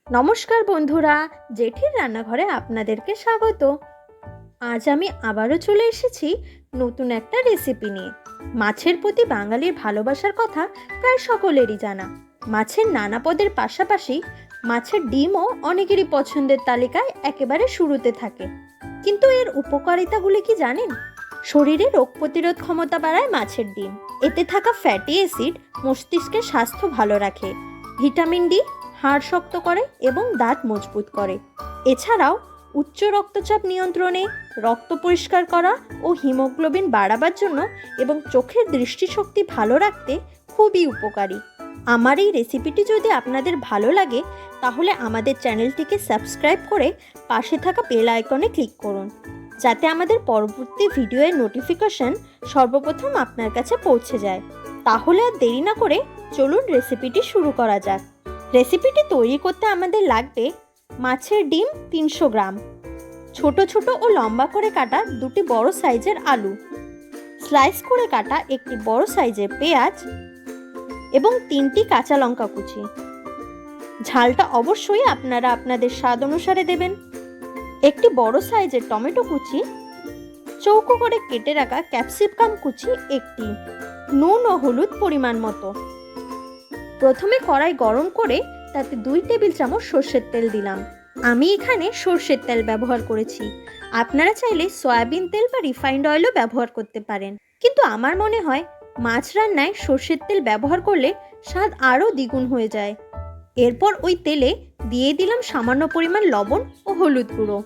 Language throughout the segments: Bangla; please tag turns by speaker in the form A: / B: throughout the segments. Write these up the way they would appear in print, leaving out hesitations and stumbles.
A: নমস্কার বন্ধুরা, জেঠির রান্নাঘরে আপনাদেরকে স্বাগত। আজ আমি আবারও চলে এসেছি নতুন একটা রেসিপি নিয়ে। মাছের প্রতি বাঙালির ভালোবাসার কথা প্রায় সকলেরই জানা। মাছের নানা পদের পাশাপাশি মাছের ডিমও অনেকেরই পছন্দের তালিকায় একেবারে শুরুতে থাকে। কিন্তু এর উপকারিতাগুলি কি জানেন? শরীরে রোগ প্রতিরোধ ক্ষমতা বাড়ায় মাছের ডিম। এতে থাকা ফ্যাটি অ্যাসিড মস্তিষ্কের স্বাস্থ্য ভালো রাখে। ভিটামিন ডি হাড় শক্ত করে এবং দাঁত মজবুত করে। এছাড়াও উচ্চ রক্তচাপ নিয়ন্ত্রণে, রক্ত পরিষ্কার করা ও হিমোগ্লোবিন বাড়াবার জন্য এবং চোখের দৃষ্টিশক্তি ভালো রাখতে খুবই উপকারী। আমার এই রেসিপিটি যদি আপনাদের ভালো লাগে তাহলে আমাদের চ্যানেলটিকে সাবস্ক্রাইব করে পাশে থাকা বেল আইকনে ক্লিক করুন, যাতে আমাদের পরবর্তী ভিডিওর নোটিফিকেশন সর্বপ্রথম আপনার কাছে পৌঁছে যায়। তাহলে আর দেরি না করে চলুন রেসিপিটি শুরু করা যাক। রেসিপিটি তৈরি করতে আমাদের লাগবে মাছের ডিম 300 গ্রাম, ছোট ছোট ও লম্বা করে কাটা দুটি বড় সাইজের আলু, স্লাইস করে কাটা একটি বড় সাইজের পেঁয়াজ এবং 3টি কাঁচা লঙ্কা কুচি। ঝালটা অবশ্যই আপনারা আপনাদের স্বাদ অনুসারে দেবেন। একটি বড় সাইজের টমেটো কুচি, চৌকো করে কেটে রাখা ক্যাপসিকাম কুচি একটি, নুন ও হলুদ পরিমাণ মতো। প্রথমে কড়াই গরম করে তাতে 2 টেবিল চামচ সর্ষের তেল দিলাম। আমি এখানে সর্ষের তেল ব্যবহার করেছি। আপনারা চাইলে সয়াবিন তেল বা রিফাইন্ড অয়েলও ব্যবহার করতে পারেন, কিন্তু আমার মনে হয় মাছ রান্নায় সর্ষের তেল ব্যবহার করলে স্বাদ আরও দ্বিগুণ হয়ে যায়। এরপর ওই তেলে দিয়ে দিলাম সামান্য পরিমাণ লবণ ও হলুদ গুঁড়ো।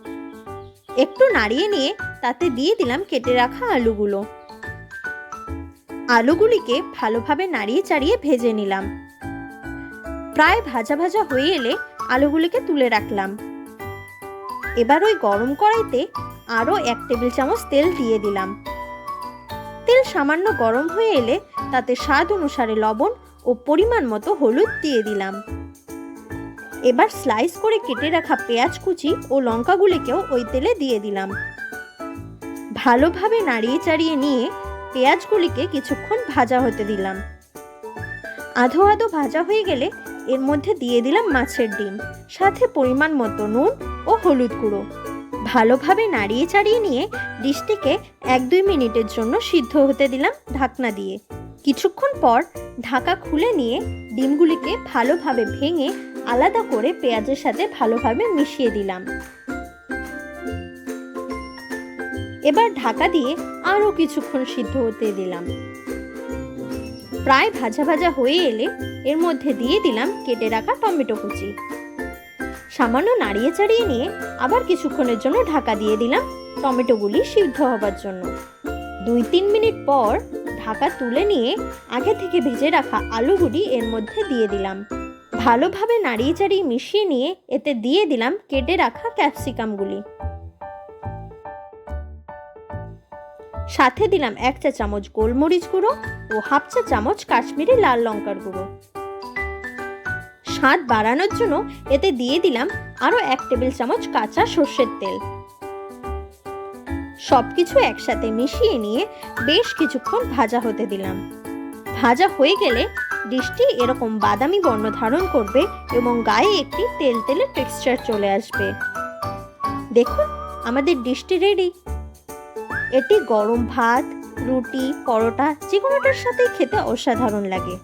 A: একটু নাড়িয়ে নিয়ে তাতে দিয়ে দিলাম কেটে রাখা আলুগুলো। আলুগুলিকে ভালোভাবে নাড়িয়ে চাড়িয়ে ভেজে নিলাম। প্রায় ভাজা ভাজা হয়ে এলে আলুগুলিকে তুলে রাখলাম। এবার ওই গরম কড়াইতে আরও 1 টেবিল চামচ তেল দিয়ে দিলাম। তেল সামান্য গরম হয়ে এলে তাতে স্বাদ অনুসারে লবণ ও পরিমাণ মতো হলুদ দিয়ে দিলাম। এবার স্লাইস করে কেটে রাখা পেঁয়াজ কুচি ও লঙ্কাগুলিকেও ওই তেলে দিয়ে দিলাম। ভালোভাবে নাড়িয়ে চাড়িয়ে নিয়ে পেঁয়াজগুলিকে কিছুক্ষণ ভাজা হতে দিলাম। আধো আধো ভাজা হয়ে গেলে এর মধ্যে দিয়ে দিলাম মাছের ডিম, সাথে পরিমাণ মতো নুন ও হলুদ গুঁড়ো। ভালোভাবে নাড়িয়ে চাড়িয়ে নিয়ে ডিশটিকে 1-2 মিনিটের জন্য সিদ্ধ হতে দিলাম ঢাকনা দিয়ে। কিছুক্ষণ পর ঢাকা খুলে নিয়ে ডিমগুলিকে ভালোভাবে ভেঙে আলাদা করে পেঁয়াজের সাথে ভালোভাবে মিশিয়ে দিলাম। এবার ঢাকা দিয়ে আরও কিছুক্ষণ সিদ্ধ হতে দিলাম। প্রায় ভাজা ভাজা হয়ে এলে এর মধ্যে দিয়ে দিলাম কেটে রাখা টমেটো কুচি। সামান্য নাড়িয়ে চাড়িয়ে নিয়ে আবার কিছুক্ষণের জন্য ঢাকা দিয়ে দিলাম টমেটোগুলি সিদ্ধ হবার জন্য। 2-3 মিনিট পর ঢাকা তুলে নিয়ে আগে থেকে ভেজে রাখা আলুগুলি এর মধ্যে দিয়ে দিলাম। ভালোভাবে নাড়িয়ে চাড়িয়ে মিশিয়ে নিয়ে এতে দিয়ে দিলাম কেটে রাখা ক্যাপসিকামগুলি। সাথে দিলাম 1 চা চামচ গোলমরিচ গুঁড়ো ও 1/2 চা চামচ কাশ্মীরি লাল লঙ্কার গুঁড়ো। স্বাদ বাড়ানোর জন্য এতে দিয়ে দিলাম আরও 1 টেবিল চামচ কাঁচা সর্ষের তেল। সবকিছু একসাথে মিশিয়ে নিয়ে বেশ কিছুক্ষণ ভাজা হতে দিলাম। ভাজা হয়ে গেলে ডিশটি এরকম বাদামি বর্ণ ধারণ করবে এবং গায়ে একটি তেল তেলে টেক্সচার চলে আসবে। দেখুন, আমাদের ডিশটি রেডি। এটি গরম ভাত, রুটি, পরোটা যে কোনোটার সাথে খেতে অসাধারণ লাগে।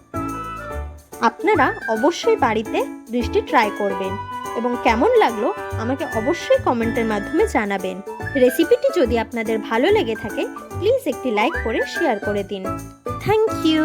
A: আপনারা অবশ্যই বাড়িতে ডিশটি ট্রাই করবেন এবং কেমন লাগলো আমাকে অবশ্যই কমেন্টের মাধ্যমে জানাবেন। রেসিপিটি যদি আপনাদের ভালো লেগে থাকে প্লিজ একটি লাইক করে শেয়ার করে দিন। Thank you.